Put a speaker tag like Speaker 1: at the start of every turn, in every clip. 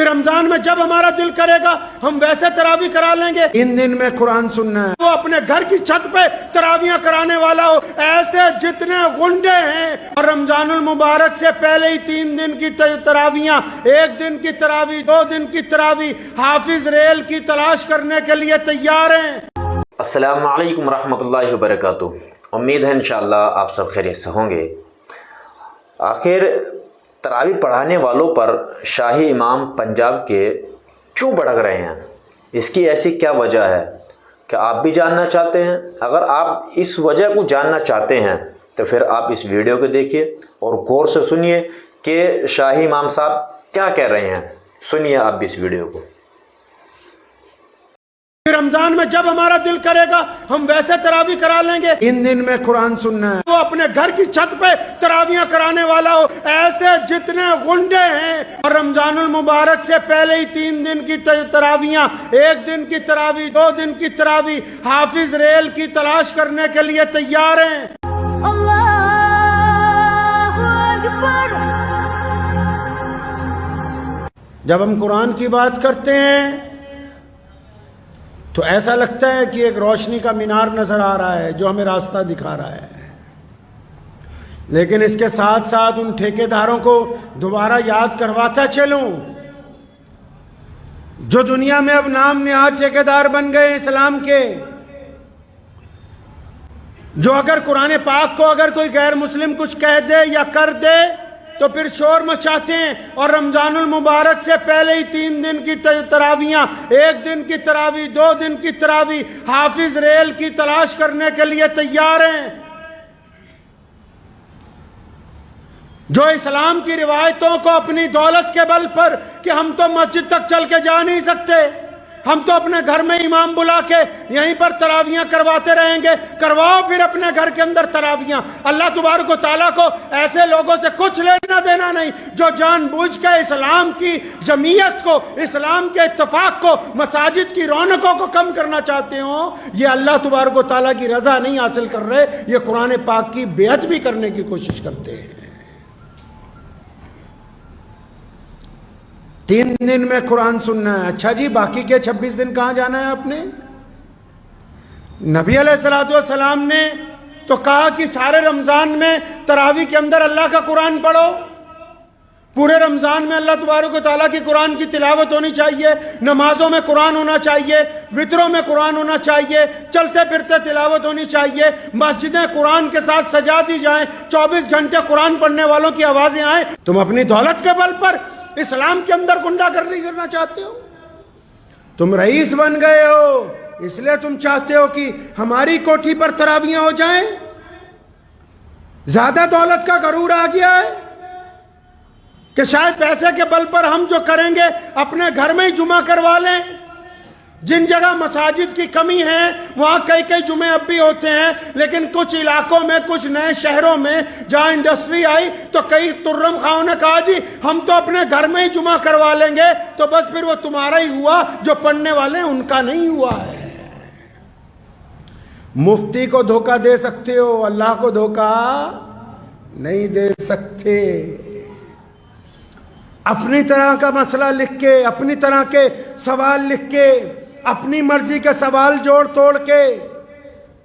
Speaker 1: رمضان میں جب ہمارا دل کرے گا ہم ویسے تراویح کرا لیں گے۔ ان دن میں قرآن سننا ہے، وہ اپنے گھر کی چھت پہ تراویح کرانے والا ہو، ایسے جتنے گنڈے ہیں، اور رمضان المبارک سے پہلے ہی 3 دن کی تراویحاں، 1 دن کی تراویح، 2 دن کی تراویح، حافظ ریل کی تلاش کرنے کے لیے تیار ہیں۔
Speaker 2: السلام علیکم ورحمۃ اللہ وبرکاتہ۔ امید ہے انشاءاللہ آپ سب خیریت سے ہوں گے۔ آخر تراویح پڑھانے والوں پر شاہی امام پنجاب کے کیوں بھڑک رہے ہیں؟ اس کی ایسی کیا وجہ ہے کہ آپ بھی جاننا چاہتے ہیں؟ اگر آپ اس وجہ کو جاننا چاہتے ہیں تو پھر آپ اس ویڈیو کو دیکھیے اور غور سے سنیے کہ شاہی امام صاحب کیا کہہ رہے ہیں۔ سنیے آپ بھی اس ویڈیو کو۔
Speaker 1: رمضان میں جب ہمارا دل کرے گا ہم ویسے تراویح کرا لیں گے۔ ان دن میں قرآن سننا ہے، وہ اپنے گھر کی چھت پہ تراویح کرانے والا ہو، ایسے جتنے گنڈے ہیں، اور رمضان المبارک سے پہلے ہی 3 دن کی تراویحاں، 1 دن کی تراویح، 2 دن کی تراویح، حافظ ریل کی تلاش کرنے کے لیے تیار ہیں۔ اللہ اکبر۔ جب ہم قرآن کی بات کرتے ہیں تو ایسا لگتا ہے کہ ایک روشنی کا مینار نظر آ رہا ہے جو ہمیں راستہ دکھا رہا ہے، لیکن اس کے ساتھ ساتھ ان ٹھیکیداروں کو دوبارہ یاد کرواتا چلوں جو دنیا میں اب نام نہاد ٹھیکیدار بن گئے اسلام کے، جو اگر قرآن پاک کو اگر کوئی غیر مسلم کچھ کہہ دے یا کر دے تو پھر شور مچاتے ہیں، اور رمضان المبارک سے پہلے ہی 3 دن کی تراویحاں، 1 دن کی تراویح، 2 دن کی تراویح، حافظ ریل کی تلاش کرنے کے لیے تیار ہیں۔ جو اسلام کی روایتوں کو اپنی دولت کے بل پر کہ ہم تو مسجد تک چل کے جا نہیں سکتے، ہم تو اپنے گھر میں امام بلا کے یہیں پر تراویحاں کرواتے رہیں گے، کرواؤ پھر اپنے گھر کے اندر تراویحاں۔ اللہ تبارک و تعالیٰ کو ایسے لوگوں سے کچھ لینا دینا نہیں جو جان بوجھ کے اسلام کی جمعیت کو، اسلام کے اتفاق کو، مساجد کی رونقوں کو کم کرنا چاہتے ہوں۔ یہ اللہ تبارک و تعالیٰ کی رضا نہیں حاصل کر رہے، یہ قرآن پاک کی بیعت بھی کرنے کی کوشش کرتے ہیں۔ 3 دن میں قرآن سننا ہے، اچھا جی باقی کے 26 دن کہاں جانا ہے آپ نے؟ نبی علیہ السلام نے تو کہا کہ سارے رمضان میں تراویح کے اندر اللہ کا قرآن پڑھو، پورے رمضان میں اللہ تبارک و تعالیٰ کی قرآن کی تلاوت ہونی چاہیے، نمازوں میں قرآن ہونا چاہیے، وطروں میں قرآن ہونا چاہیے، چلتے پھرتے تلاوت ہونی چاہیے، مسجدیں قرآن کے ساتھ سجا دی جائیں، 24 گھنٹے قرآن پڑھنے والوں کی آوازیں آئیں۔ تم اپنی دولت کے بل پر اسلام کے اندر گنڈا گردی کرنا چاہتے ہو، تم رئیس بن گئے ہو، اس لیے تم چاہتے ہو کہ ہماری کوٹھی پر تراویحاں ہو جائیں۔ زیادہ دولت کا غرور آ گیا ہے کہ شاید پیسے کے بل پر ہم جو کریں گے اپنے گھر میں ہی جمعہ کروا لیں۔ جن جگہ مساجد کی کمی ہے وہاں کئی جمعے اب بھی ہوتے ہیں، لیکن کچھ علاقوں میں، کچھ نئے شہروں میں جہاں انڈسٹری آئی تو کئی ترم خواہوں نے کہا جی ہم تو اپنے گھر میں ہی جمعہ کروا لیں گے، تو بس پھر وہ تمہارا ہی ہوا، جو پڑھنے والے ہیں ان کا نہیں ہوا ہے۔ مفتی کو دھوکہ دے سکتے ہو، اللہ کو دھوکہ نہیں دے سکتے۔ اپنی طرح کا مسئلہ لکھ کے، اپنی طرح کے سوال لکھ کے، اپنی مرضی کے سوال جوڑ توڑ کے،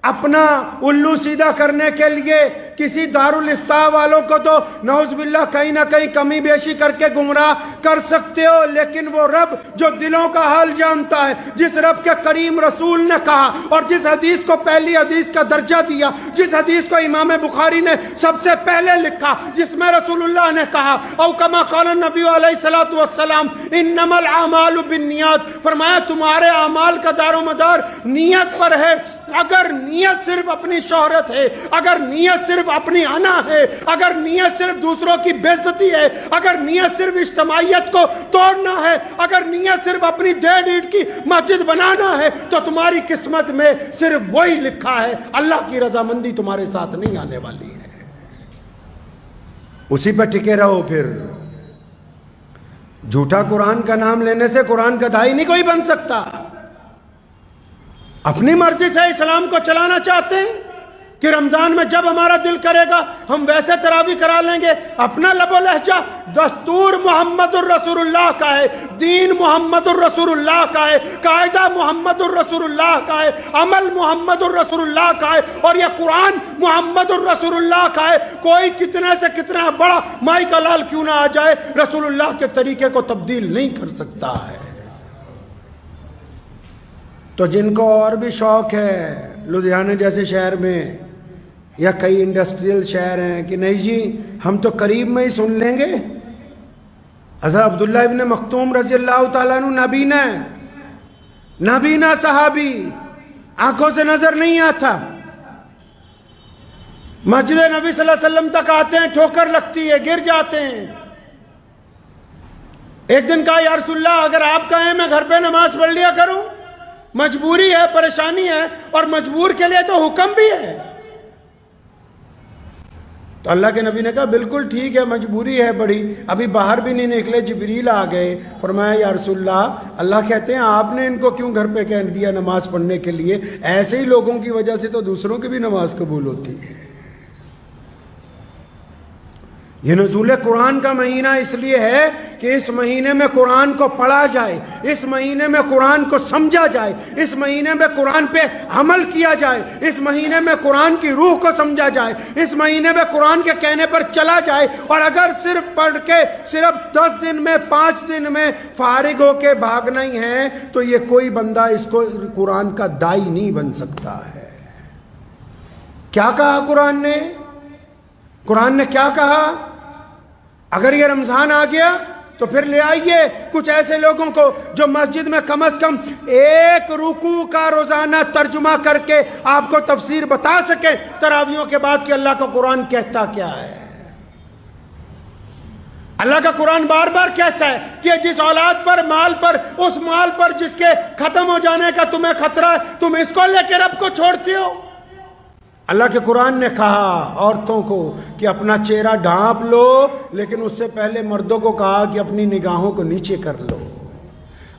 Speaker 1: اپنا الو سیدھا کرنے کے لیے کسی دارالفتاء والوں کو تو نعوذ باللہ کہیں نہ کہیں کمی بیشی کر کے گمراہ کر سکتے ہو، لیکن وہ رب جو دلوں کا حال جانتا ہے، جس رب کے کریم رسول نے کہا اور جس حدیث کو پہلی حدیث کا درجہ دیا، جس حدیث کو امام بخاری نے سب سے پہلے لکھا، جس میں رسول اللہ نے کہا او کما قال النبی علیہ السلام انما الاعمال بالنیات، فرمایا تمہارے اعمال کا دار و مدار نیت پر ہے۔ اگر نیت صرف اپنی شہرت ہے، اگر نیت صرف اپنی انا ہے، اگر نیت صرف دوسروں کی بے عزتی ہے، اگر نیت صرف اجتماعیت کو توڑنا ہے، اگر نیت صرف اپنی ڈیڑھ اینٹ کی مسجد بنانا ہے، تو تمہاری قسمت میں صرف وہی لکھا ہے، اللہ کی رضامندی تمہارے ساتھ نہیں آنے والی ہے۔ اسی پہ ٹکے رہو۔ پھر جھوٹا قرآن کا نام لینے سے قرآن کا داعی نہیں کوئی بن سکتا۔ اپنی مرضی سے اسلام کو چلانا چاہتے ہیں کہ رمضان میں جب ہمارا دل کرے گا ہم ویسے تراویح کرا لیں گے. اپنا لب و لہجہ دستور محمد الرسول اللہ کا ہے, دین محمد الرسول اللہ کا ہے, قاعدہ محمد الرسول اللہ کا ہے, عمل محمد الرسول اللہ کا ہے, اور یہ قرآن محمد الرسول اللہ کا ہے. کوئی کتنے سے کتنا بڑا مائی کا لال کیوں نہ آ جائے, رسول اللہ کے طریقے کو تبدیل نہیں کر سکتا ہے. تو جن کو اور بھی شوق ہے لدھیانے جیسے شہر میں یا کئی انڈسٹریل شہر ہیں کہ نہیں جی ہم تو قریب میں ہی سن لیں گے. حضرت عبداللہ ابن مختوم رضی اللہ تعالیٰ عنہ نابینا ہے, نابینا صحابی, آنکھوں سے نظر نہیں آتا, مسجد نبی صلی اللہ علیہ وسلم تک آتے ہیں, ٹھوکر لگتی ہے, گر جاتے ہیں. ایک دن کہا یا رسول اللہ اگر آپ کہیں میں گھر پہ نماز پڑھ لیا کروں, مجبوری ہے, پریشانی ہے, اور مجبور کے لیے تو حکم بھی ہے. تو اللہ کے نبی نے کہا بالکل ٹھیک ہے, مجبوری ہے بڑی, ابھی باہر بھی نہیں نکلے, جبریل آ گئے, فرمایا یا رسول اللہ اللہ کہتے ہیں آپ نے ان کو کیوں گھر پہ کہہ دیا نماز پڑھنے کے لیے, ایسے ہی لوگوں کی وجہ سے تو دوسروں کی بھی نماز قبول ہوتی ہے. یہ نزول قرآن کا مہینہ اس لیے ہے کہ اس مہینے میں قرآن کو پڑھا جائے, اس مہینے میں قرآن کو سمجھا جائے, اس مہینے میں قرآن پہ عمل کیا جائے, اس مہینے میں قرآن کی روح کو سمجھا جائے, اس مہینے میں قرآن کے کہنے پر چلا جائے. اور اگر صرف پڑھ کے صرف 10 دن میں 5 دن میں فارغ ہو کے بھاگنا ہی ہے تو یہ کوئی بندہ اس کو قرآن کا دائی نہیں بن سکتا ہے. کیا کہا قرآن نے؟ قرآن نے کیا کہا؟ اگر یہ رمضان آ گیا تو پھر لے آئیے کچھ ایسے لوگوں کو جو مسجد میں کم از کم ایک رکوع کا روزانہ ترجمہ کر کے آپ کو تفسیر بتا سکے تراویحوں کے بعد کہ اللہ کا قرآن کہتا کیا ہے. اللہ کا قرآن بار بار کہتا ہے کہ جس اولاد پر, مال پر, اس مال پر جس کے ختم ہو جانے کا تمہیں خطرہ ہے, تم اس کو لے کے رب کو چھوڑتے ہو. اللہ کے قرآن نے کہا عورتوں کو کہ اپنا چہرہ ڈھانپ لو, لیکن اس سے پہلے مردوں کو کہا کہ اپنی نگاہوں کو نیچے کر لو.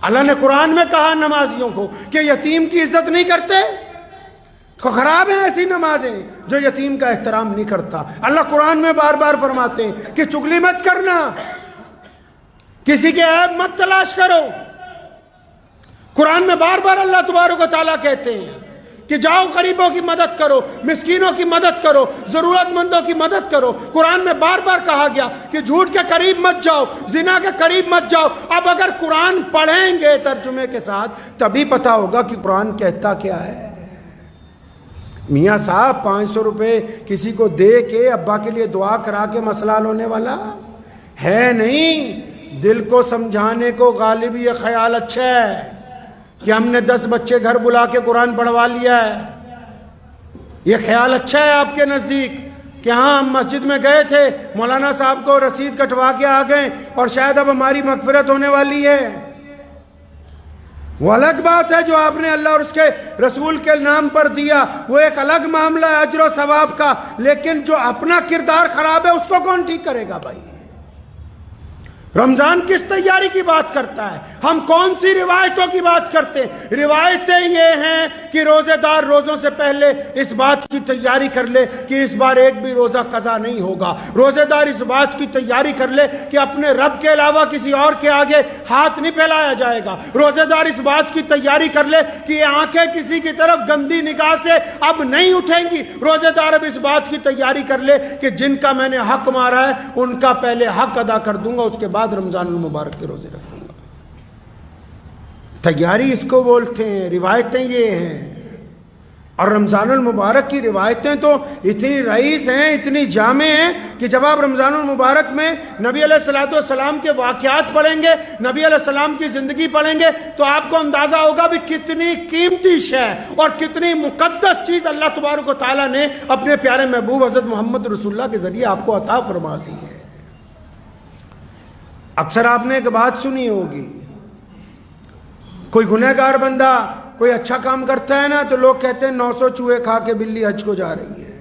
Speaker 1: اللہ نے قرآن میں کہا نمازیوں کو کہ یتیم کی عزت نہیں کرتے, تو خراب ہیں ایسی نمازیں جو یتیم کا احترام نہیں کرتا. اللہ قرآن میں بار بار فرماتے ہیں کہ چغلی مت کرنا, کسی کے عیب مت تلاش کرو. قرآن میں بار بار اللہ تبارک و تعالیٰ کہتے ہیں کہ جاؤ غریبوں کی مدد کرو, مسکینوں کی مدد کرو, ضرورت مندوں کی مدد کرو. قرآن میں بار بار کہا گیا کہ جھوٹ کے قریب مت جاؤ, زنا کے قریب مت جاؤ. اب اگر قرآن پڑھیں گے ترجمے کے ساتھ تبھی پتا ہوگا کہ قرآن کہتا کیا ہے. میاں صاحب 500 روپے کسی کو دے کے ابا کے لیے دعا کرا کے مسئلہ حل ہونے والا ہے نہیں. دل کو سمجھانے کو غالب یہ خیال اچھا ہے کہ ہم نے 10 بچے گھر بلا کے قرآن پڑھوا لیا ہے. یہ خیال اچھا ہے آپ کے نزدیک کہ ہاں ہم مسجد میں گئے تھے, مولانا صاحب کو رسید کٹوا کے آ گئے اور شاید اب ہماری مغفرت ہونے والی ہے. وہ الگ بات ہے جو آپ نے اللہ اور اس کے رسول کے نام پر دیا, وہ ایک الگ معاملہ ہے اجر و ثواب کا. لیکن جو اپنا کردار خراب ہے اس کو کون ٹھیک کرے گا بھائی؟ رمضان کس تیاری کی بات کرتا ہے؟ ہم کون سی روایتوں کی بات کرتے ہیں؟ روایتیں یہ ہیں کہ روزے دار روزوں سے پہلے اس بات کی تیاری کر لے کہ اس بار ایک بھی روزہ قضا نہیں ہوگا. روزے دار اس بات کی تیاری کر لے کہ اپنے رب کے علاوہ کسی اور کے آگے ہاتھ نہیں پھیلایا جائے گا. روزے دار اس بات کی تیاری کر لے کہ یہ آنکھیں کسی کی طرف گندی نگاہ سے اب نہیں اٹھیں گی. روزے دار اب اس بات کی تیاری کر لے کہ جن کا میں نے حق مارا ہے ان کا پہلے حق ادا کر دوں گا, اس کے بعد رمضان المبارک کے روزے رکھوں گا. تیاری اس کو بولتے ہیں. روایتیں یہ ہیں, اور رمضان المبارک کی روایتیں تو اتنی رئیس ہیں, اتنی جامع ہیں کہ جب آپ رمضان المبارک میں نبی علیہ الصلوۃ والسلام کے واقعات پڑھیں گے, نبی علیہ السلام کی زندگی پڑھیں گے تو آپ کو اندازہ ہوگا بھی کتنی قیمتی شے اور کتنی مقدس چیز اللہ تبارک و تعالیٰ نے اپنے پیارے محبوب حضرت محمد رسول اللہ کے ذریعے آپ کو عطا فرما دی ہے. اکثر آپ نے ایک بات سنی ہوگی, کوئی گنہگار بندہ کوئی اچھا کام کرتا ہے نا تو لوگ کہتے ہیں 900 چوہے کھا کے بلی حج کو جا رہی ہے.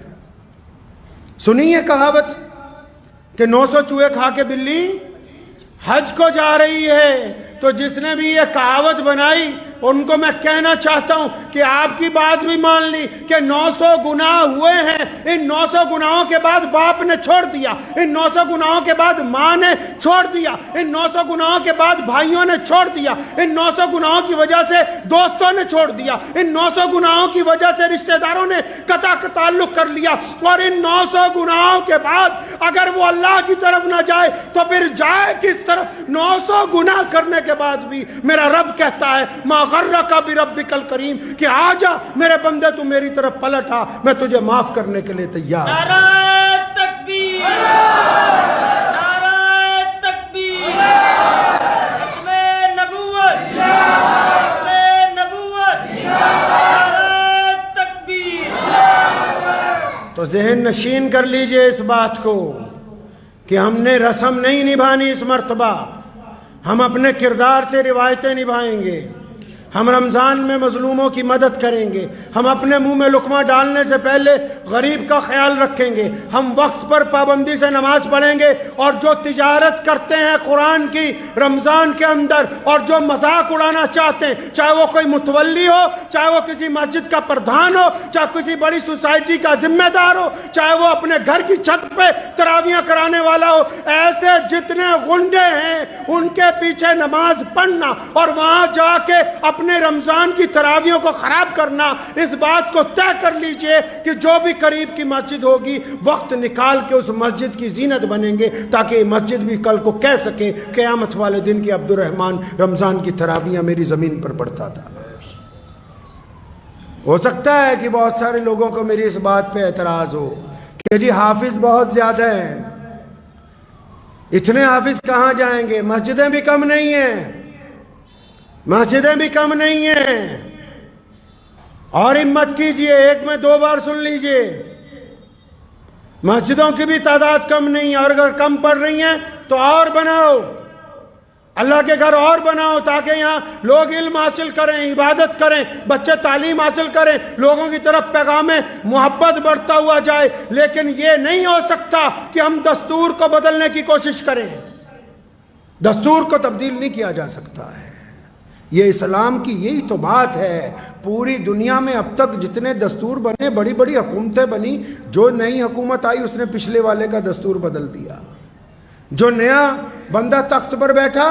Speaker 1: سنی ہے کہاوت کہ 900 چوہے کھا کے بلی حج کو جا رہی ہے. تو جس نے بھی یہ کہاوت بنائی ان کو میں کہنا چاہتا ہوں کہ آپ کی بات بھی مان لی کہ 900 گناہ ہوئے ہیں، ان 900 گناہوں کے بعد باپ نے چھوڑ دیا، ان 900 گناہوں کے بعد ماں نے چھوڑ دیا، ان 900 گناہوں کے بعد بھائیوں نے چھوڑ دیا، ان 900 گناہوں کی وجہ سے دوستوں نے چھوڑ دیا، ان 900 گناہوں کی وجہ سے رشتہ داروں نے قطع تعلق کر لیا، اور ان 900 گناہوں کے بعد اگر وہ اللہ کی طرف نہ جائے تو پھر جائے کس طرف؟ 900 گناہ کرنے کے بعد بھی میرا رب کہتا ہے ما غرک بربک الکریم کہ آجا میرے بندے تو میری طرف پلٹ آ، میں تجھے معاف کرنے کے لیے تیار ہوں۔
Speaker 3: نعرہ تکبیر، نعرہ تکبیر، ختم نبوت، ختم نبوت، نعرہ تکبیر۔
Speaker 1: تو ذہن نشین کر لیجئے اس بات کو کہ ہم نے رسم نہیں نبھانی اس مرتبہ، ہم اپنے کردار سے روایتیں نبھائیں گے، ہم رمضان میں مظلوموں کی مدد کریں گے، ہم اپنے منہ میں لقمہ ڈالنے سے پہلے غریب کا خیال رکھیں گے، ہم وقت پر پابندی سے نماز پڑھیں گے، اور جو تجارت کرتے ہیں قرآن کی رمضان کے اندر اور جو مذاق اڑانا چاہتے ہیں، چاہے وہ کوئی متولی ہو، چاہے وہ کسی مسجد کا پردھان ہو، چاہے کسی بڑی سوسائٹی کا ذمہ دار ہو، چاہے وہ اپنے گھر کی چھت پہ تراویاں کرانے والا ہو، ایسے جتنے غنڈے ہیں ان کے پیچھے نماز پڑھنا اور وہاں جا کے اپنے رمضان کی تراویوں کو خراب کرنا، اس بات کو طے کر لیجئے کہ جو بھی قریب کی مسجد ہوگی وقت نکال کے اس مسجد کی زینت بنیں گے، تاکہ یہ مسجد بھی کل کو کہہ سکے قیامت والے دن کی عبد الرحمن رمضان کی تراویاں میری زمین پر پڑھتا تھا۔ ہو سکتا ہے کہ بہت سارے لوگوں کو میری اس بات پہ اعتراض ہو کہ جی حافظ بہت زیادہ ہیں، اتنے حافظ کہاں جائیں گے، مسجدیں بھی کم نہیں ہیں، مسجدیں بھی کم نہیں ہیں۔ اور ہمت کیجئے، ایک میں 2 بار سن لیجئے، مسجدوں کی بھی تعداد کم نہیں ہے، اور اگر کم پڑ رہی ہیں تو اور بناؤ، اللہ کے گھر اور بناؤ، تاکہ یہاں لوگ علم حاصل کریں، عبادت کریں، بچے تعلیم حاصل کریں، لوگوں کی طرف پیغام محبت بڑھتا ہوا جائے۔ لیکن یہ نہیں ہو سکتا کہ ہم دستور کو بدلنے کی کوشش کریں، دستور کو تبدیل نہیں کیا جا سکتا ہے۔ یہ اسلام کی یہی تو بات ہے، پوری دنیا میں اب تک جتنے دستور بنے، بڑی بڑی حکومتیں بنی، جو نئی حکومت آئی اس نے پچھلے والے کا دستور بدل دیا، جو نیا بندہ تخت پر بیٹھا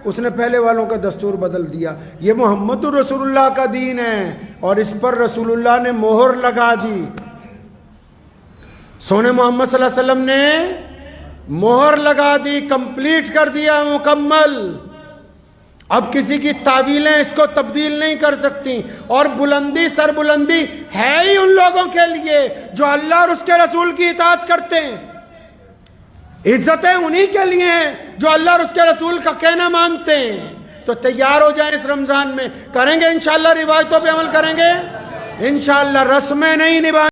Speaker 1: اس نے پہلے والوں کا دستور بدل دیا۔ یہ محمد رسول اللہ کا دین ہے اور اس پر رسول اللہ نے مہر لگا دی، سونے محمد صلی اللہ علیہ وسلم نے مہر لگا دی، کمپلیٹ کر دیا مکمل۔ اب کسی کی تعویلیں اس کو تبدیل نہیں کر سکتی، اور بلندی سر بلندی ہے ہی ان لوگوں کے لیے جو اللہ اور اس کے رسول کی اطاعت کرتے ہیں، عزتیں انہی کے لیے ہیں جو اللہ اور اس کے رسول کا کہنا مانتے ہیں۔ تو تیار ہو جائیں، اس رمضان میں کریں گے انشاءاللہ، روایتوں پہ عمل کریں گے انشاءاللہ، رسمیں نہیں نبھائیں